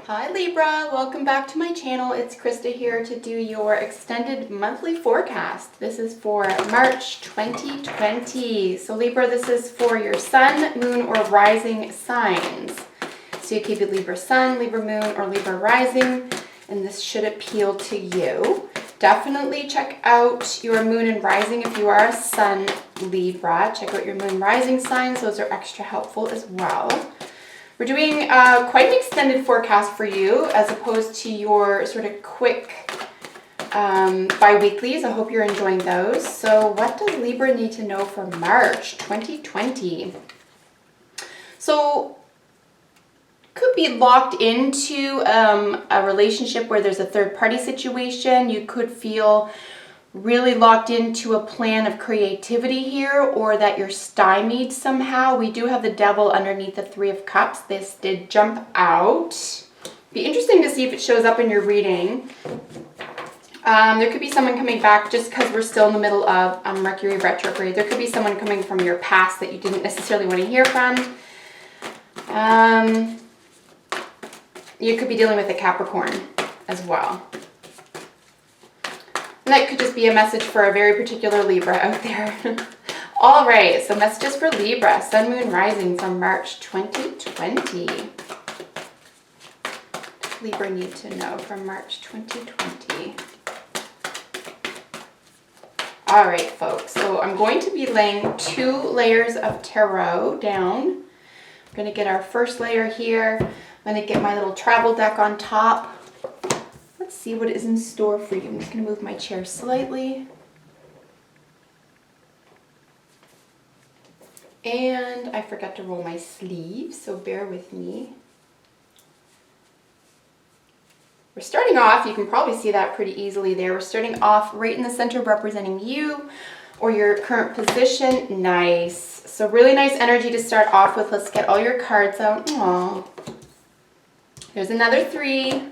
Hi Libra, welcome back to my channel. It's Krista here to do your extended monthly forecast. This is for March 2020. So Libra, this is for your sun, moon, or rising signs. So you could be Libra sun, Libra moon, or Libra rising, and this should appeal to you. Definitely check out your moon and rising if you are a sun Libra. Check out your moon rising signs. Those are extra helpful as well. We're doing quite an extended forecast for you as opposed to your sort of quick bi-weeklies. I hope you're enjoying those. So what does Libra need to know for March 2020? So could be locked into a relationship where there's a third party situation. You could feel really locked into a plan of creativity here, or that you're stymied somehow. We do have the devil underneath the Three of Cups. This did jump out. Be interesting to see if it shows up in your reading. There could be someone coming back just because we're still in the middle of Mercury retrograde. There could be someone coming from your past that you didn't necessarily want to hear from. You could be dealing with a Capricorn as well. And that could just be a message for a very particular Libra out there. All right, so messages for Libra, Sun, Moon, Rising for March 2020. What does Libra need to know from March 2020? All right, folks, so I'm going to be laying 2 layers of tarot down. I'm going to get our first layer here. I'm going to get my little travel deck on top. Let's see what is in store for you. I'm just going to move my chair slightly. And I forgot to roll my sleeves, so bear with me. We're starting off, you can probably see that pretty easily there. We're starting off right in the center representing you or your current position. Nice. So really nice energy to start off with. Let's get all your cards out. Aww. There's another 3.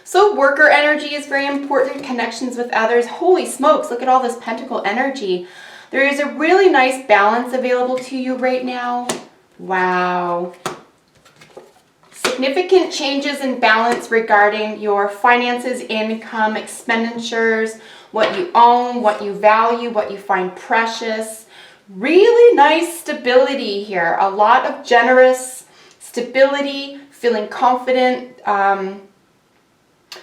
So worker energy is very important, connections with others. Holy smokes, look at all this pentacle energy. There is a really nice balance available to you right now. Wow. Significant changes in balance regarding your finances, income, expenditures, what you own, what you value, what you find precious. Really nice stability here. A lot of generous stability, feeling confident.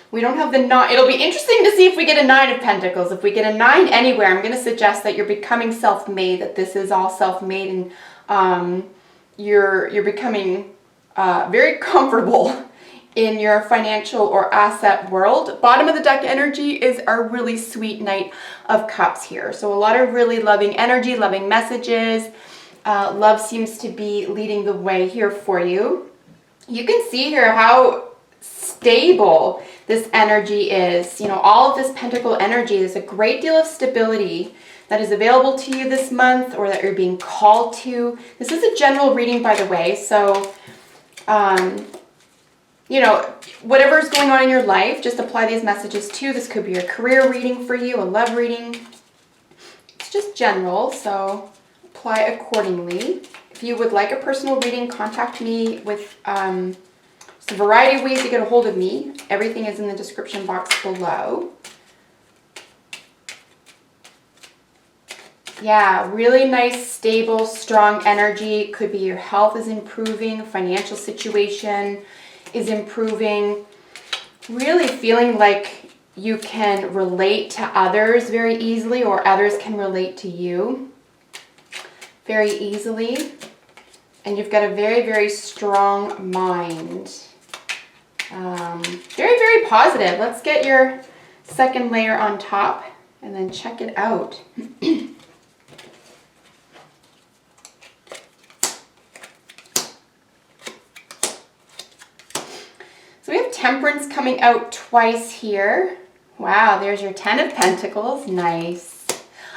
We don't have the 9. It'll be interesting to see if we get a 9 of Pentacles. If we get a 9 anywhere, I'm going to suggest that you're becoming self-made, that this is all self-made, and you're becoming very comfortable in your financial or asset world. Bottom of the deck energy is our really sweet Knight of Cups here. So a lot of really loving energy, loving messages. Love seems to be leading the way here for you. You can see here how stable this energy is. You know, all of this pentacle energy, there's a great deal of stability that is available to you this month, or that you're being called to. This is a general reading, by the way, so you know, whatever is going on in your life, just apply these messages to. This could be a career reading for you, a love reading. It's just general, so apply accordingly. If you would like a personal reading, contact me with a variety of ways to get a hold of me. Everything is in the description box below. Yeah, really nice, stable, strong energy. Could be your health is improving, financial situation is improving. Really feeling like you can relate to others very easily, or others can relate to you very easily. And you've got a very, very strong mind. Very, very positive. Let's get your second layer on top and then check it out. So we have Temperance coming out twice here. Wow, there's your 10 of Pentacles. Nice.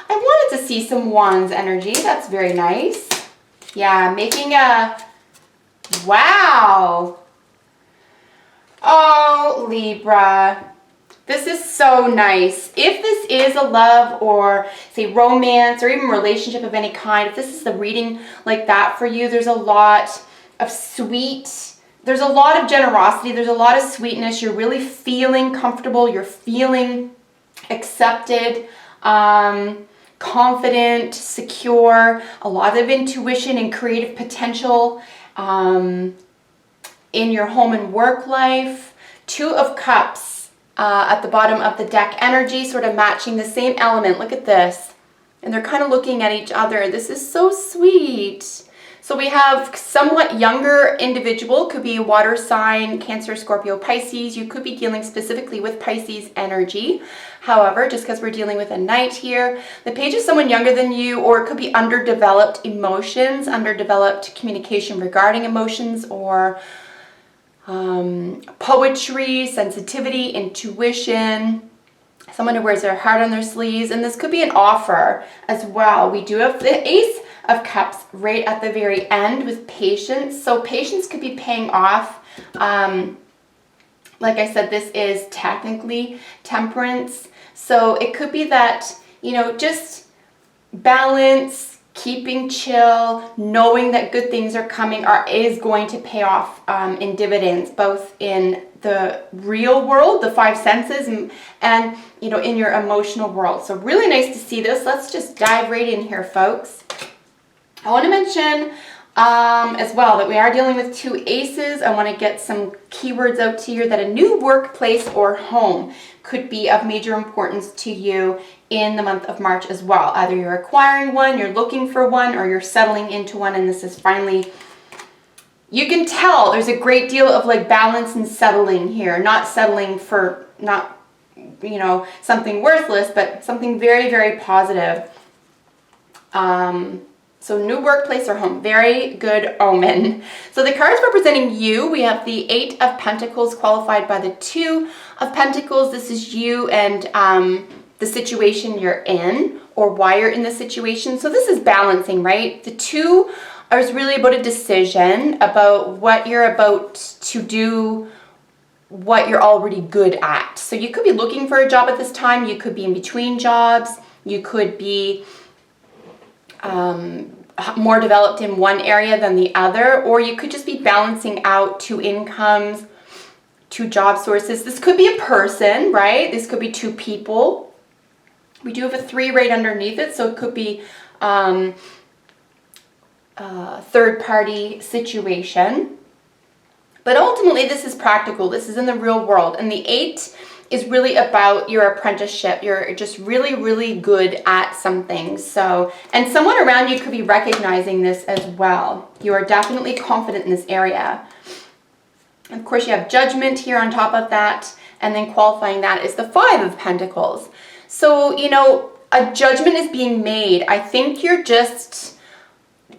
I wanted to see some Wands energy. That's very nice. Yeah, making a... Wow. Oh, Libra, this is so nice. If this is a love or, say, romance or even relationship of any kind, if this is the reading like that for you, there's a lot of sweet, there's a lot of generosity, there's a lot of sweetness, you're really feeling comfortable, you're feeling accepted, confident, secure, a lot of intuition and creative potential in your home and work life. Two of Cups at the bottom of the deck energy, sort of matching the same element. Look at this. And they're kind of looking at each other. This is so sweet. So we have somewhat younger individual, could be a water sign, Cancer, Scorpio, Pisces. You could be dealing specifically with Pisces energy. However, just because we're dealing with a knight here, the page is someone younger than you, or it could be underdeveloped emotions, underdeveloped communication regarding emotions, or poetry, sensitivity, intuition. Someone who wears their heart on their sleeves, and this could be an offer as well. We do have the Ace of Cups right at the very end with patience. So patience could be paying off. Like I said, this is technically Temperance. So it could be that, you know, just balance, keeping chill, knowing that good things are coming is going to pay off in dividends, both in the real world, the five senses, and you know, in your emotional world. So really nice to see this. Let's just dive right in here, folks. I want to mention as well that we are dealing with two aces. I want to get some keywords out to you that a new workplace or home could be of major importance to you in the month of March as well. Either you're acquiring one, you're looking for one, or you're settling into one, and this is finally, you can tell there's a great deal of like balance and settling here. Not settling for, not, you know, something worthless, but something very, very positive. So new workplace or home, very good omen. So the cards representing you, we have the Eight of Pentacles qualified by the Two of Pentacles. This is you and the situation you're in, or why you're in the situation. So this is balancing, right? The Two is really about a decision, about what you're about to do, what you're already good at. So you could be looking for a job at this time. You could be in between jobs. You could be more developed in one area than the other, or you could just be balancing out two incomes, two job sources. This could be a person, right? This could be two people. We do have a 3 right underneath it, so it could be third-party situation. But ultimately, this is practical. This is in the real world. And the 8 is really about your apprenticeship. You're just really, really good at something. So, and someone around you could be recognizing this as well. You are definitely confident in this area. Of course, you have Judgment here on top of that. And then qualifying that is the 5 of Pentacles. So, you know, a judgment is being made. I think you're just,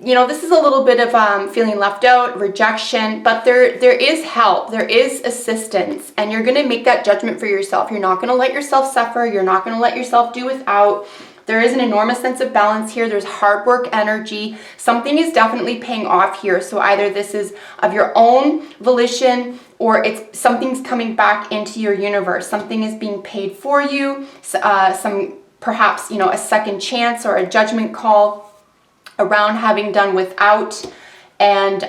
you know, this is a little bit of feeling left out, rejection, but there is help, there is assistance, and you're going to make that judgment for yourself. You're not going to let yourself suffer. You're not going to let yourself do without. There is an enormous sense of balance here. There's hard work energy. Something is definitely paying off here. So either this is of your own volition, or it's something's coming back into your universe. Something is being paid for you. Some perhaps, you know, a second chance or a judgment call around having done without, and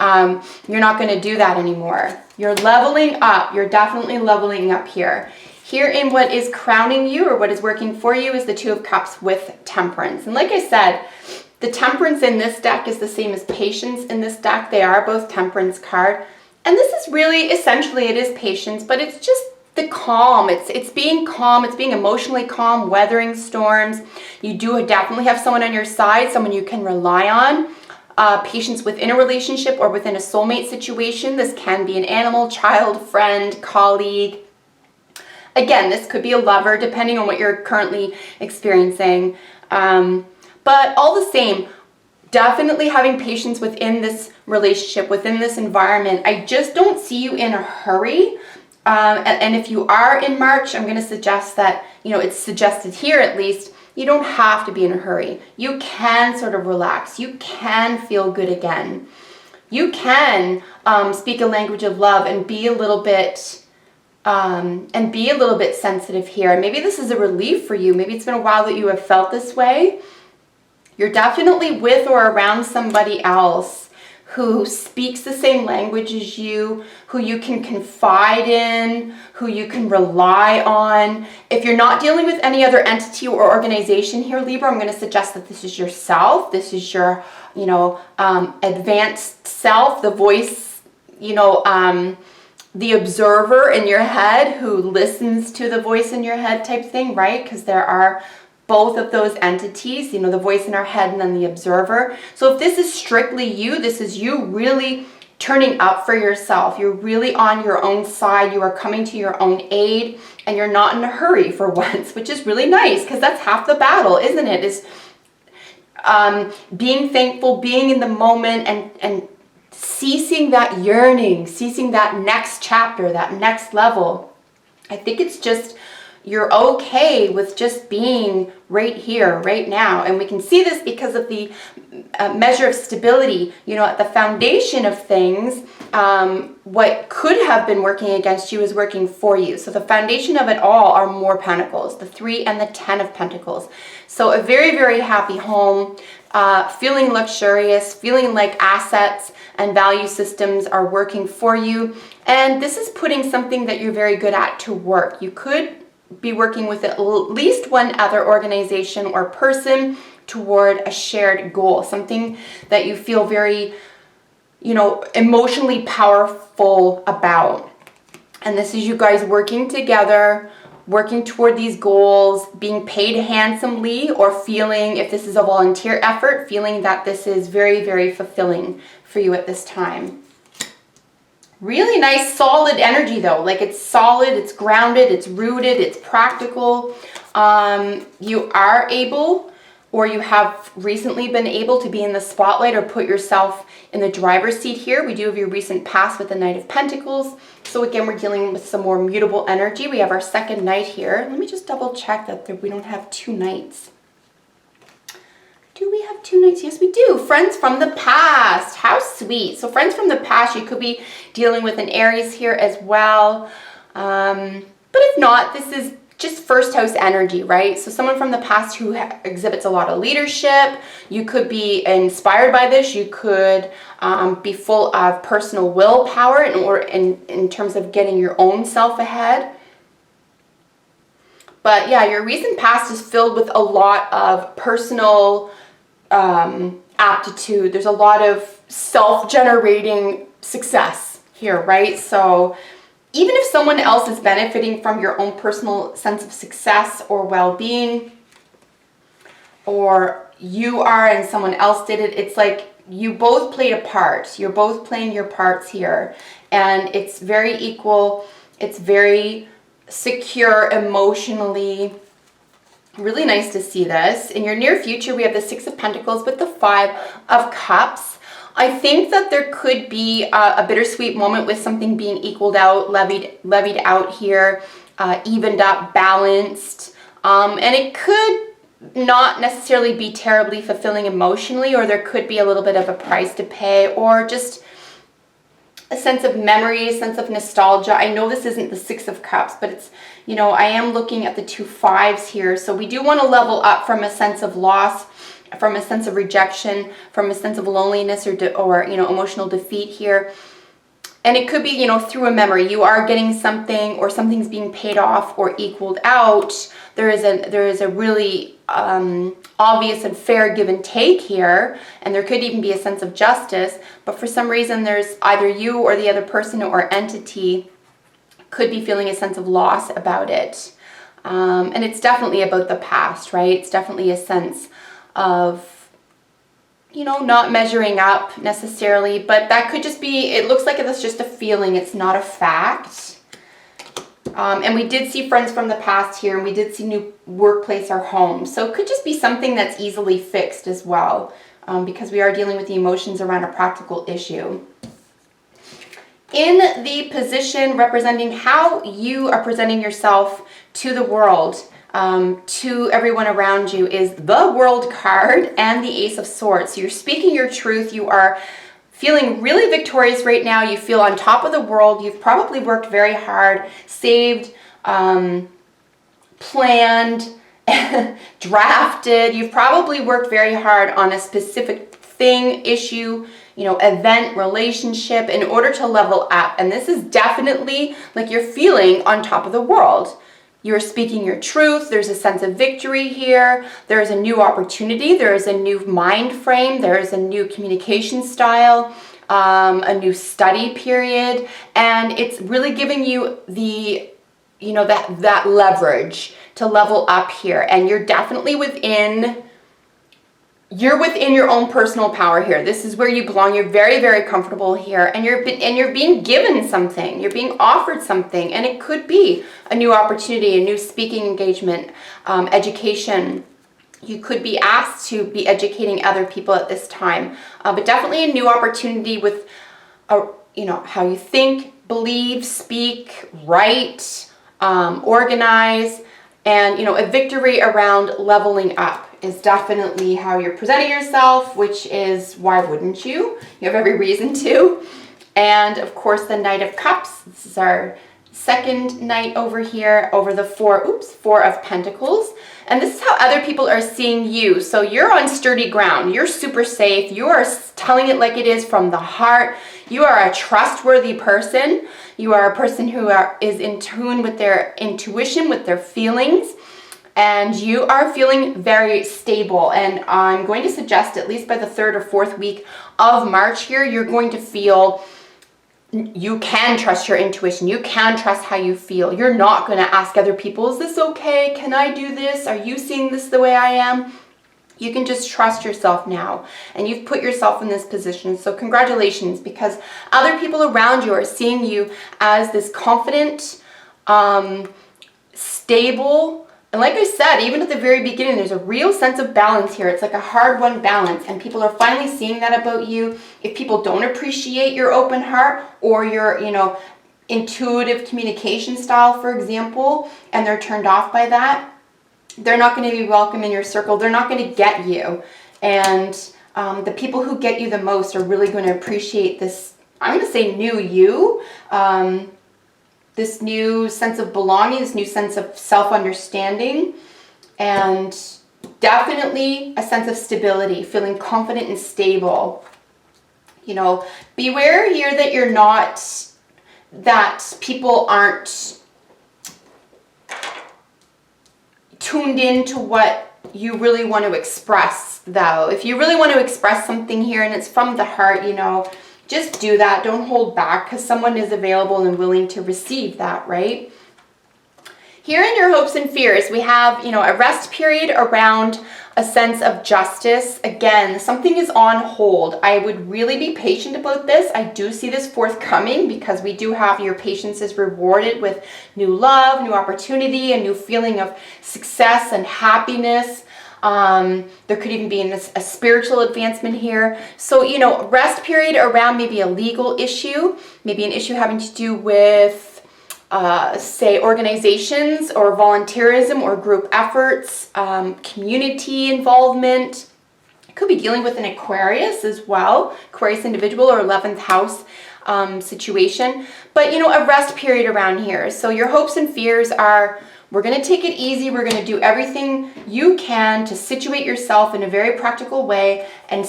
you're not going to do that anymore. You're leveling up. You're definitely leveling up here. Here in what is crowning you, or what is working for you, is the 2 of Cups with Temperance. And like I said, the Temperance in this deck is the same as Patience in this deck. They are both Temperance card. And this is really, essentially, it is patience, but it's just the calm. It's being calm. It's being emotionally calm, weathering storms. You do definitely have someone on your side, someone you can rely on. Patience within a relationship or within a soulmate situation. This can be an animal, child, friend, colleague. Again, this could be a lover, depending on what you're currently experiencing. But all the same, definitely having patience within this relationship, within this environment. I just don't see you in a hurry. And if you are in March, I'm going to suggest that, you know, it's suggested here at least, you don't have to be in a hurry. You can sort of relax. You can feel good again. You can speak a language of love and be a little bit sensitive here. And maybe this is a relief for you. Maybe it's been a while that you have felt this way. You're definitely with or around somebody else who speaks the same language as you, who you can confide in, who you can rely on. If you're not dealing with any other entity or organization here, Libra, I'm going to suggest that this is yourself. This is your, advanced self, the voice, the observer in your head who listens to the voice in your head type thing, right? Because there are both of those entities, the voice in our head and then the observer. So if this is strictly you, this is you really turning up for yourself. You're really on your own side. You are coming to your own aid, and you're not in a hurry for once, which is really nice, because that's half the battle, isn't it? Is being thankful, being in the moment, and ceasing that yearning, ceasing that next chapter, that next level. I think it's just, you're okay with just being right here, right now. And we can see this because of the measure of stability. At the foundation of things, what could have been working against you is working for you. So the foundation of it all are more pentacles, the 3 and the 10 of pentacles. So a very, very happy home, feeling luxurious, feeling like assets and value systems are working for you. And this is putting something that you're very good at to work. You could be working with at least one other organization or person toward a shared goal, something that you feel very, emotionally powerful about. And this is you guys working together, working toward these goals, being paid handsomely, or feeling, if this is a volunteer effort, feeling that this is very, very fulfilling for you at this time. Really nice, solid energy though. Like, it's solid, it's grounded, it's rooted, it's practical. You are able, or you have recently been able to be in the spotlight or put yourself in the driver's seat here. We do have your recent past with the Knight of Pentacles. So again, we're dealing with some more mutable energy. We have our second Knight here. Let me just double check that we don't have 2 Knights. Do we have 2 Knights? Yes, we do. Friends from the past. How sweet. So friends from the past, you could be dealing with an Aries here as well. But if not, this is just first house energy, right? So someone from the past who exhibits a lot of leadership. You could be inspired by this. You could be full of personal willpower in terms of getting your own self ahead. But yeah, your recent past is filled with a lot of personal aptitude. There's a lot of self-generating success here, right? So even if someone else is benefiting from your own personal sense of success or well-being, or you are and someone else did it, it's like you both played a part. You're both playing your parts here, and it's very equal. It's very secure emotionally. Really nice to see this. In your near future, we have the 6 of Pentacles with the 5 of Cups. I think that there could be a bittersweet moment with something being equaled out, levied out here, evened up, balanced. And it could not necessarily be terribly fulfilling emotionally, or there could be a little bit of a price to pay, or just a sense of memory, a sense of nostalgia. I know this isn't the 6 of Cups, but it's, I am looking at the 2 5s here. So we do want to level up from a sense of loss, from a sense of rejection, from a sense of loneliness or emotional defeat here. And it could be, through a memory. You are getting something, or something's being paid off or equaled out. There is a really obvious and fair give and take here, and there could even be a sense of justice. But for some reason, there's either you or the other person or entity could be feeling a sense of loss about it. And it's definitely about the past, right? It's definitely a sense of, not measuring up necessarily, but that could just be, it looks like it's just a feeling. It's not a fact. And we did see friends from the past here, and we did see new workplace or home. So it could just be something that's easily fixed as well, because we are dealing with the emotions around a practical issue. In the position representing how you are presenting yourself to the world, to everyone around you, is the World card and the Ace of Swords. So you're speaking your truth. You are feeling really victorious right now. You feel on top of the world. You've probably worked very hard, saved, planned, drafted. You've probably worked very hard on a specific thing, issue, event, relationship in order to level up. And this is definitely like you're feeling on top of the world. You're speaking your truth. There's a sense of victory here. There is a new opportunity. There is a new mind frame. There is a new communication style, a new study period. And it's really giving you the, that leverage to level up here. And you're definitely within your own personal power here. This is where you belong. You're very, very comfortable here, and you're being given something. You're being offered something, and it could be a new opportunity, a new speaking engagement, education. You could be asked to be educating other people at this time, but definitely a new opportunity with, how you think, believe, speak, write, organize, and a victory around leveling up is definitely how you're presenting yourself, which is why wouldn't you? You have every reason to. And of course, the Knight of Cups. This is our second knight over here, over the Four of Pentacles. And this is how other people are seeing you. So you're on sturdy ground. You're super safe. You are telling it like it is from the heart. You are a trustworthy person. You are a person who is in tune with their intuition, with their feelings. And you are feeling very stable. And I'm going to suggest at least by the 3rd or 4th week of March here, you're going to feel you can trust your intuition. You can trust how you feel. You're not going to ask other people, is this okay? Can I do this? Are you seeing this the way I am? You can just trust yourself now. And you've put yourself in this position. So congratulations, because other people around you are seeing you as this confident, stable. And like I said, even at the very beginning, there's a real sense of balance here. It's like a hard-won balance, and people are finally seeing that about you. If people don't appreciate your open heart or your, intuitive communication style, for example, and they're turned off by that, they're not going to be welcome in your circle. They're not going to get you. And the people who get you the most are really going to appreciate this, I'm going to say new you, this new sense of belonging, this new sense of self-understanding, and definitely a sense of stability, feeling confident and stable. Beware here that people aren't tuned into what you really want to express, though. If you really want to express something here and it's from the heart, just do that. Don't hold back, because someone is available and willing to receive that, right? Here in your hopes and fears, we have, a rest period around a sense of justice. Again, something is on hold. I would really be patient about this. I do see this forthcoming, because we do have your patience is rewarded with new love, new opportunity, a new feeling of success and happiness. There could even be a spiritual advancement here. So, rest period around maybe a legal issue, maybe an issue having to do with, say, organizations or volunteerism or group efforts, community involvement. It could be dealing with an Aquarius as well, Aquarius individual or 11th house situation. But, a rest period around here. So your hopes and fears are, we're going to take it easy. We're going to do everything you can to situate yourself in a very practical way and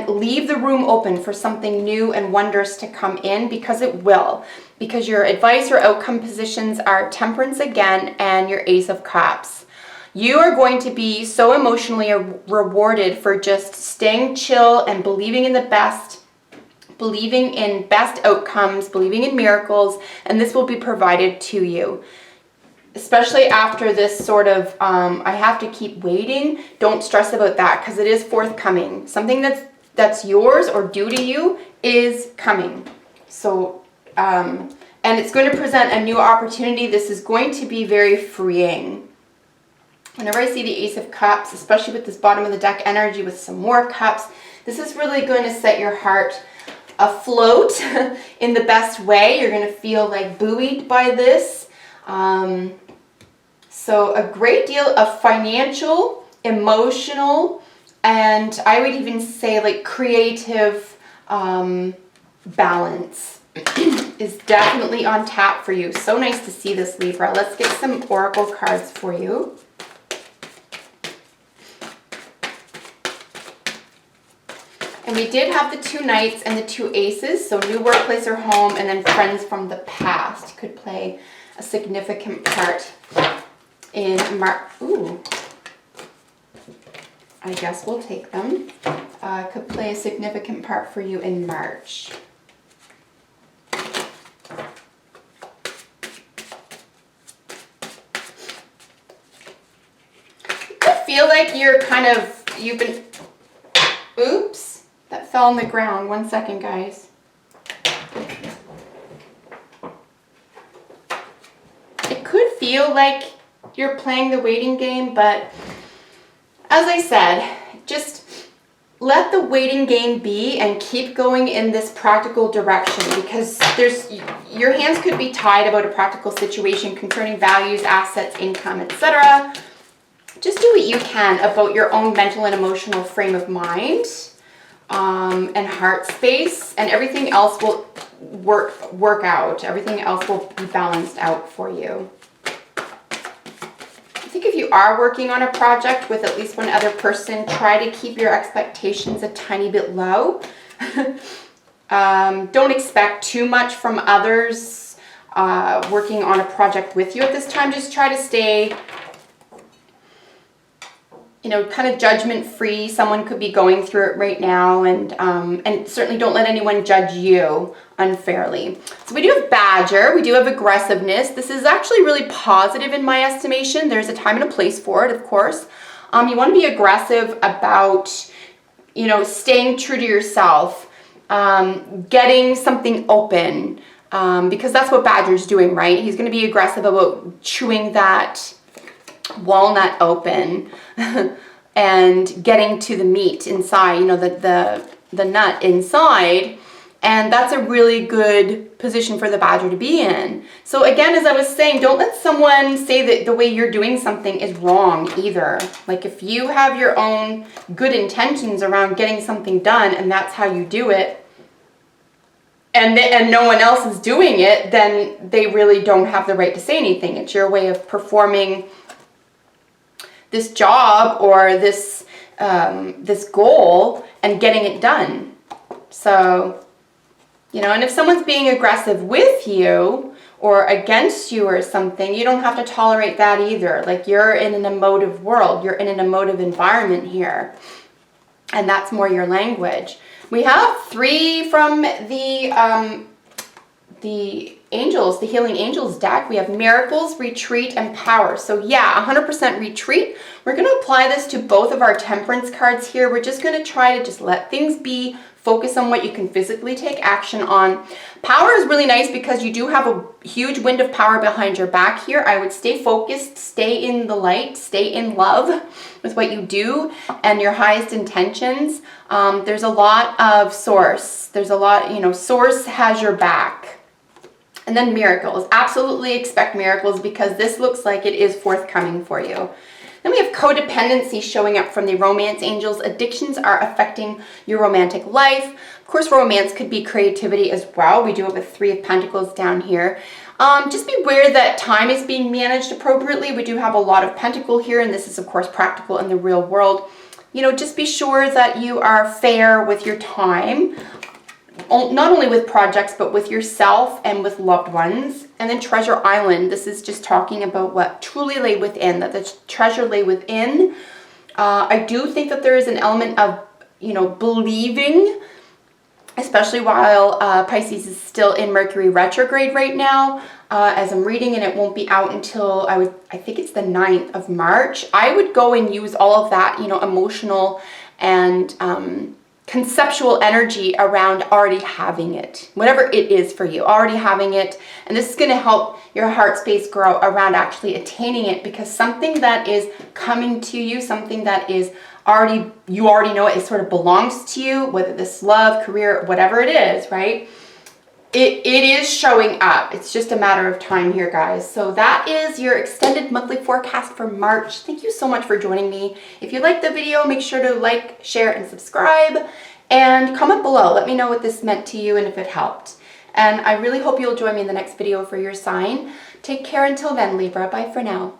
leave the room open for something new and wondrous to come in, because it will. Because your advice or outcome positions are Temperance again and your Ace of Cups. You are going to be so emotionally rewarded for just staying chill and believing in the best, believing in best outcomes, believing in miracles, and this will be provided to you. Especially after this sort of, I have to keep waiting. Don't stress about that, because it is forthcoming. Something that's yours or due to you is coming. So, and it's going to present a new opportunity. This is going to be very freeing. Whenever I see the Ace of Cups, especially with this bottom of the deck energy with some more cups, this is really going to set your heart afloat in the best way. You're going to feel like buoyed by this. So a great deal of financial, emotional, and I would even say like creative balance is definitely on tap for you. So nice to see this, Libra. Let's get some oracle cards for you. And we did have the 2 knights and the 2 aces, so new workplace or home, and then friends from the past could play a significant part in March. Ooh, I guess we'll take them. Could play a significant part for you in March. I feel like you've been, oops, that fell on the ground. 1 second, guys. It could feel like you're playing the waiting game, but as I said, just let the waiting game be and keep going in this practical direction, because your hands could be tied about a practical situation concerning values, assets, income, etc. Just do what you can about your own mental and emotional frame of mind and heart space, and everything else will work out. Everything else will be balanced out for you. I think if you are working on a project with at least one other person, try to keep your expectations a tiny bit low. Don't expect too much from others working on a project with you at this time. Just try to stay, kind of judgment free. Someone could be going through it right now, and certainly don't let anyone judge you unfairly. So we do have Badger, we do have aggressiveness. This is actually really positive in my estimation. There's a time and a place for it, of course. You want to be aggressive about, staying true to yourself, getting something open, because that's what Badger's doing, right? He's going to be aggressive about chewing that walnut open and getting to the meat inside, the nut inside. And that's a really good position for the Badger to be in. So again, as I was saying, don't let someone say that the way you're doing something is wrong either. Like if you have your own good intentions around getting something done and that's how you do it, and no one else is doing it, then they really don't have the right to say anything. It's your way of performing this job or this goal and getting it done. So, and if someone's being aggressive with you or against you or something, you don't have to tolerate that either. Like you're in an emotive world, you're in an emotive environment here, and that's more your language. We have 3 from the angels, the healing angels deck. We have miracles, retreat, and power. So yeah, 100% retreat. We're going to apply this to both of our temperance cards here. We're just going to try to just let things be, focus on what you can physically take action on. Power is really nice because you do have a huge wind of power behind your back here. I would stay focused, stay in the light, stay in love with what you do and your highest intentions. There's a lot of source. There's a lot, source has your back. And then miracles. Absolutely expect miracles because this looks like it is forthcoming for you. Then we have codependency showing up from the romance angels. Addictions are affecting your romantic life. Of course, romance could be creativity as well. We do have a 3 of Pentacles down here. Just beware that time is being managed appropriately. We do have a lot of Pentacle here, and this is, of course, practical in the real world. Just be sure that you are fair with your time. Not only with projects, but with yourself and with loved ones. And then Treasure Island. This is just talking about what truly lay within, that the treasure lay within. I do think that there is an element of, believing, especially while Pisces is still in Mercury retrograde right now. As I'm reading, and it won't be out until I think it's the 9th of March. I would go and use all of that, emotional and conceptual energy around already having it, whatever it is for you, already having it. And this is going to help your heart space grow around actually attaining it, because something that is coming to you, something that is you already know it sort of belongs to you, whether this love, career, whatever it is, right? It is showing up. It's just a matter of time here, guys. So that is your extended monthly forecast for March. Thank you so much for joining me. If you liked the video, make sure to like, share, and subscribe. And comment below. Let me know what this meant to you and if it helped. And I really hope you'll join me in the next video for your sign. Take care until then, Libra. Bye for now.